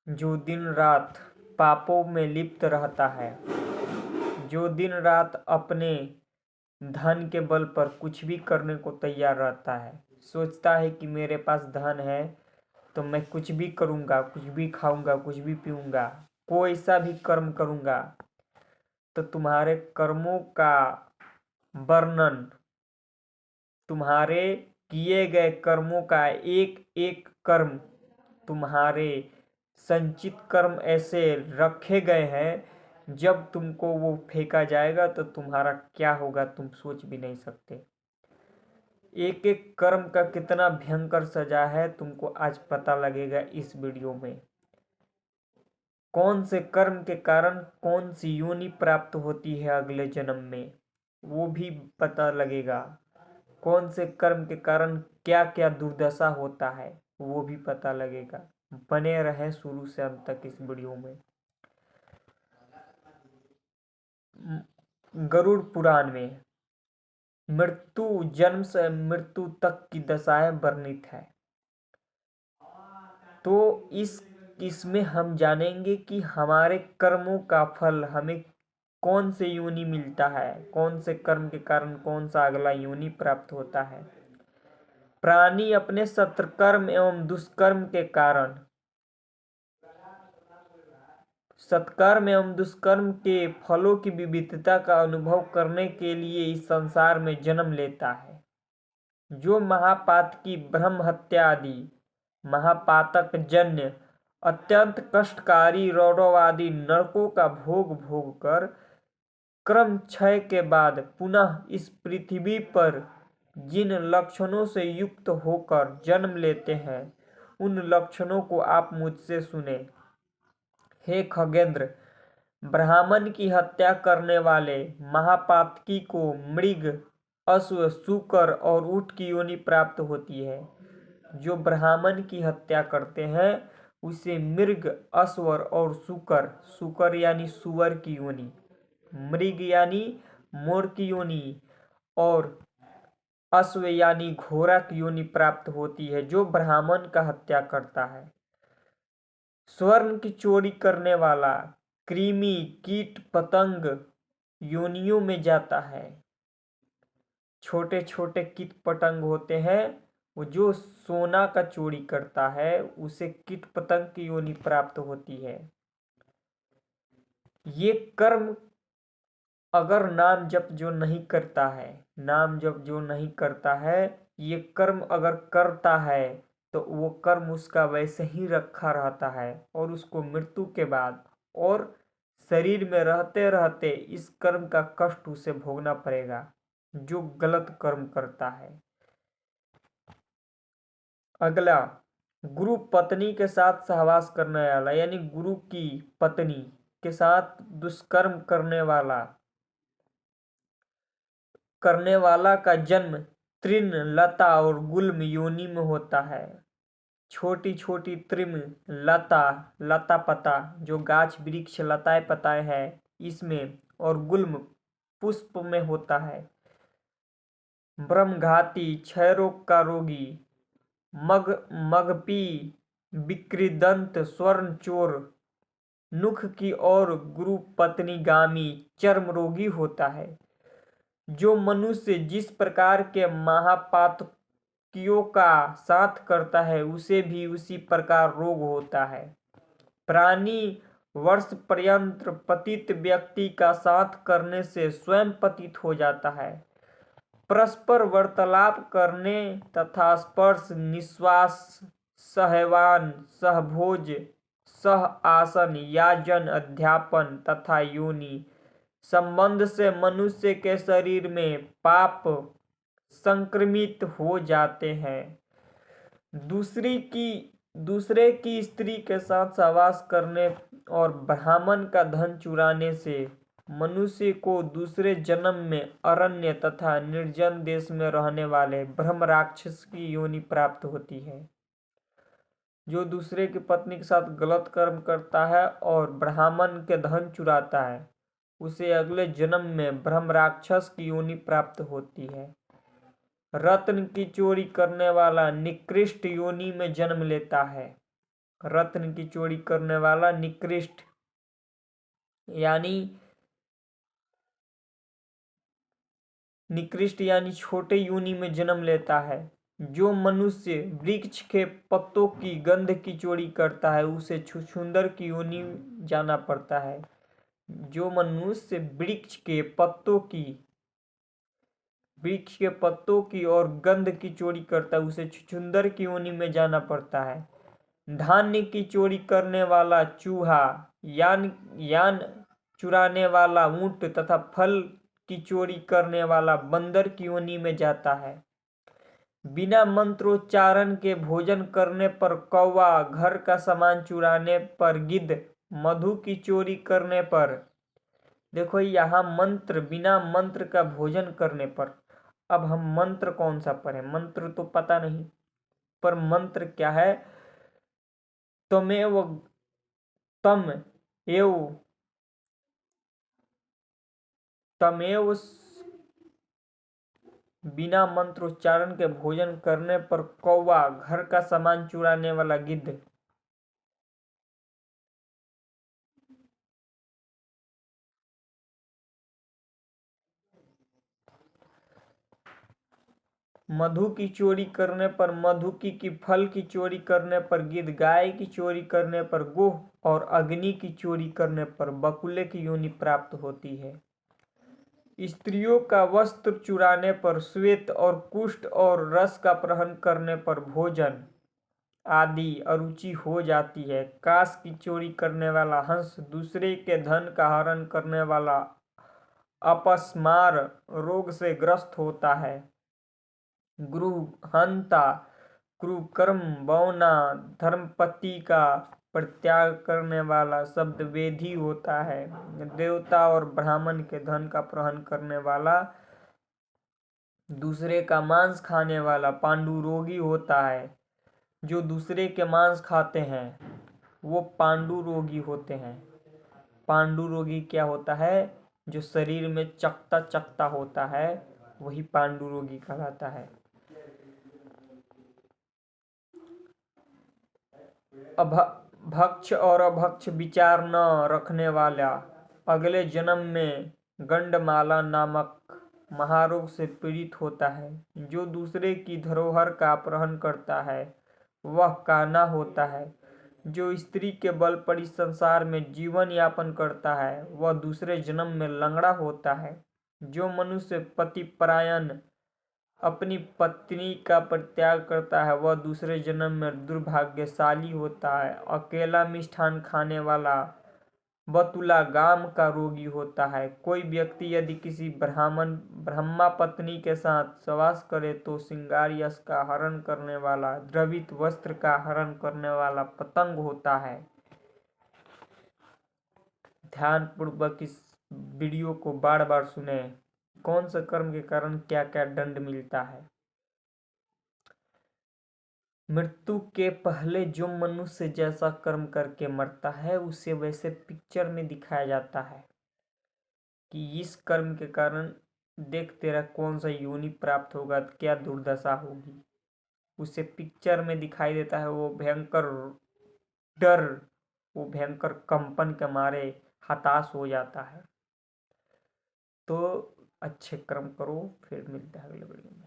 जो दिन रात पापों में लिप्त रहता है, जो दिन रात अपने धन के बल पर कुछ भी करने को तैयार रहता है, सोचता है कि मेरे पास धन है तो मैं कुछ भी करूँगा, कुछ भी खाऊंगा, कुछ भी पीऊँगा, कोई सा भी कर्म करूँगा, तो तुम्हारे कर्मों का वर्णन, तुम्हारे किए गए कर्मों का एक एक कर्म, तुम्हारे संचित कर्म ऐसे रखे गए हैं, जब तुमको वो फेंका जाएगा तो तुम्हारा क्या होगा तुम सोच भी नहीं सकते। एक एक कर्म का कितना भयंकर सजा है तुमको आज पता लगेगा इस वीडियो में। कौन से कर्म के कारण कौन सी योनि प्राप्त होती है अगले जन्म में, वो भी पता लगेगा। कौन से कर्म के कारण क्या क्या दुर्दशा होता है वो भी पता लगेगा। बने रहें शुरू से अंत तक इस वीडियो में। गरुड़ पुराण में मृत्यु, जन्म से मृत्यु तक की दशाएं वर्णित है। तो इसमें हम जानेंगे कि हमारे कर्मों का फल हमें कौन से योनि मिलता है, कौन से कर्म के कारण कौन सा अगला योनि प्राप्त होता है। प्राणी अपने सत्कर्म एवं दुष्कर्म के कारण, सत्कर्म एवं दुष्कर्म के फलों की विविधता का अनुभव करने के लिए इस संसार में जन्म लेता है। जो महापातकी ब्रह्म हत्या आदि महापातक जन्य अत्यंत कष्टकारी रौरव आदि नरकों का भोग भोग कर क्रम क्षय के बाद पुनः इस पृथ्वी पर जिन लक्षणों से युक्त होकर जन्म लेते हैं, उन लक्षणों को आप मुझसे सुने। हे खगेंद्र, ब्राह्मण की हत्या करने वाले महापातकी को मृग, अश्व, शूकर और ऊँट की योनि प्राप्त होती है। जो ब्राह्मण की हत्या करते हैं उसे मृग, अश्व और शूकर, शूकर यानी सुअर की योनि, मृग यानी मोर की योनि और अश्व यानी घोड़ा की योनि प्राप्त होती है जो ब्राह्मण का हत्या करता है। स्वर्ण की चोरी करने वाला कृमि, कीट, पतंग योनियों में जाता है। छोटे छोटे कीट पतंग होते हैं, वो जो सोना का चोरी करता है उसे कीट पतंग की योनि प्राप्त होती है। ये कर्म अगर नाम जप जो नहीं करता है, नाम जप जो नहीं करता है, ये कर्म अगर करता है तो वो कर्म उसका वैसे ही रखा रहता है और उसको मृत्यु के बाद और शरीर में रहते रहते इस कर्म का कष्ट उसे भोगना पड़ेगा जो गलत कर्म करता है। अगला, गुरु पत्नी के साथ सहवास करने वाला यानी गुरु की पत्नी के साथ दुष्कर्म करने वाला का जन्म तृण, लता और गुल्म योनि में होता है। छोटी छोटी तृण, लता, लता पता जो गाछ वृक्ष लताएं पताएं है इसमें, और गुल्म पुष्प में होता है। ब्रह्मघाती, क्षय रोग का रोगी, मगपी, विकृदंत, स्वर्ण चोर, नुख की और गुरु पत्नीगामी चर्म रोगी होता है। जो मनुष्य जिस प्रकार के महापातकियों का साथ करता है उसे भी उसी प्रकार रोग होता है। प्राणी वर्ष पर्यंत पतित व्यक्ति का साथ करने से स्वयं पतित हो जाता है। परस्पर वार्तालाप करने तथा स्पर्श, निश्वास, सहवान, सहभोज, सह आसन, याजन, अध्यापन तथा योनि संबंध से मनुष्य के शरीर में पाप संक्रमित हो जाते हैं। दूसरे की स्त्री के साथ सहवास करने और ब्राह्मण का धन चुराने से मनुष्य को दूसरे जन्म में अरण्य तथा निर्जन देश में रहने वाले ब्रह्म राक्षस की योनि प्राप्त होती है। जो दूसरे की पत्नी के साथ गलत कर्म करता है और ब्राह्मण के धन चुराता है उसे अगले जन्म में ब्रह्म राक्षस की योनि प्राप्त होती है। रत्न की चोरी करने वाला निकृष्ट योनि में जन्म लेता है। रत्न की चोरी करने वाला निकृष्ट यानी छोटे योनि में जन्म लेता है। जो मनुष्य वृक्ष के पत्तों की गंध की चोरी करता है उसे छुछुंदर की योनि जाना पड़ता है। जो मनुष्य वृक्ष के पत्तों की और गंध की चोरी करता है उसे छुछुंदर की योनि में जाना पड़ता है। धान्य की चोरी करने वाला चूहा, यान चुराने वाला ऊंट तथा फल की चोरी करने वाला बंदर की योनि में जाता है। बिना मंत्रोच्चारण के भोजन करने पर कौवा, घर का सामान चुराने पर गिद्ध, मधु की चोरी करने पर, देखो यहाँ मंत्र, बिना मंत्र का भोजन करने पर। अब हम मंत्र कौन सा पढ़े, मंत्र तो पता नहीं, पर मंत्र क्या है, तमेव बिना मंत्रोच्चारण के भोजन करने पर कौवा, घर का सामान चुराने वाला गिद्ध, मधु की चोरी करने पर मधुकी की फल की चोरी करने पर गिद्ध, गाय की चोरी करने पर गोह और अग्नि की चोरी करने पर बकुले की योनि प्राप्त होती है। स्त्रियों का वस्त्र चुराने पर श्वेत और कुष्ठ और रस का अपहरण करने पर भोजन आदि अरुचि हो जाती है। काश की चोरी करने वाला हंस, दूसरे के धन का हरण करने वाला अपस्मार रोग से ग्रस्त होता है। गृहहंता, कुकर्म, बौना, धर्मपति का परित्याग करने वाला शब्द वेदी होता है। देवता और ब्राह्मण के धन का अपहरण करने वाला, दूसरे का मांस खाने वाला पांडुरोगी होता है। जो दूसरे के मांस खाते हैं वो पांडुरोगी होते हैं। पांडुरोगी क्या होता है, जो शरीर में चकता चकता होता है वही पांडुरोगी कहलाता है। भक्ष और अभक्ष विचार न रखने वाला अगले जन्म में गंडमाला नामक महारोग से पीड़ित होता है। जो दूसरे की धरोहर का अपहरण करता है वह काना होता है। जो स्त्री के बल पर इस संसार में जीवन यापन करता है वह दूसरे जन्म में लंगड़ा होता है। जो मनुष्य पतिपरायण अपनी पत्नी का परित्याग करता है वह दूसरे जन्म में दुर्भाग्यशाली होता है। अकेला मिष्ठान खाने वाला बतुला गाम का रोगी होता है। कोई व्यक्ति यदि किसी ब्रह्मा पत्नी के साथ सहवास करे तो श्रृंगार यश का हरण करने वाला, द्रवित वस्त्र का हरण करने वाला पतंग होता है। ध्यान पूर्वक इस वीडियो को बार बार सुने। कौन सा कर्म के कारण क्या क्या दंड मिलता है। मृत्यु के पहले जो मनुष्य जैसा कर्म करके मरता है उसे वैसे पिक्चर में दिखाया जाता है कि इस कर्म के कारण देख तेरा कौन सा योनि प्राप्त होगा, क्या दुर्दशा होगी, उसे पिक्चर में दिखाई देता है। वो भयंकर डर, वो भयंकर कंपन के मारे हताश हो जाता है। तो अच्छे कर्म करो, फिर मिलते हैं अगले वीडियो में।